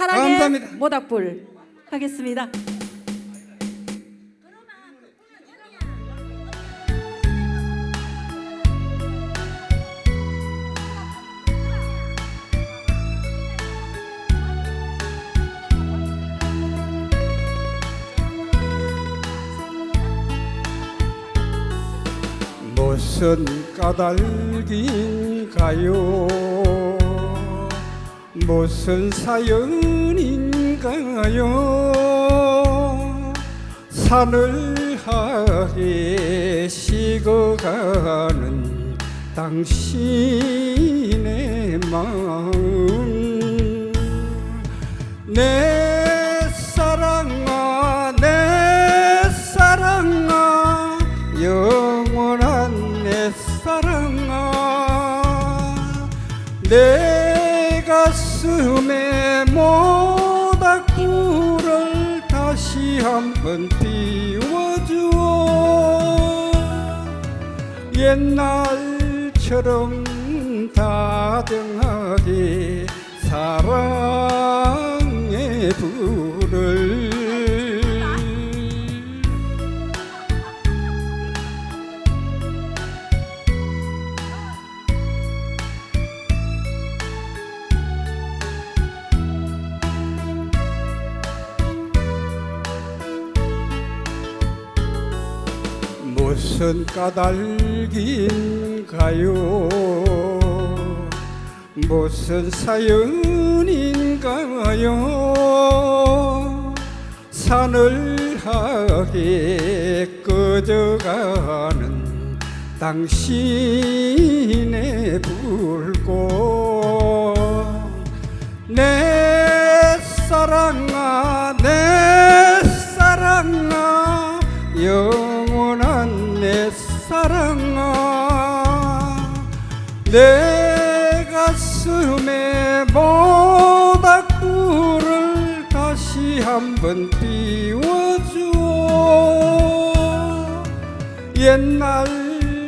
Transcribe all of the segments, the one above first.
사랑의 감사합니다. 모닥불 하겠습니다. 무슨 까닭인가요? 무슨 사연인가요? 사늘하게 식어가는 당신의 마음, 내 사랑아 내 사랑아 영원한 내 사랑아, 내 가슴에 모닥불을 다시 한번 띄워주어 옛날처럼 다정하게 사랑의 불을 무슨 까닭인가요? 무슨 사연인가요? 사늘하게 꺼져가는 당신의 불꽃, 내 사랑아 내 사랑아 영원한 내 사랑아, 내 가슴에 모닥불을 다시 한번 띄워주어 옛날처럼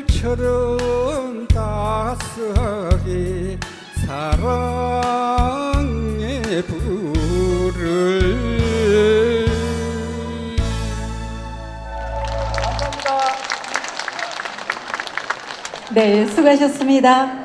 따스하게 사랑의 불을. 네, 수고하셨습니다.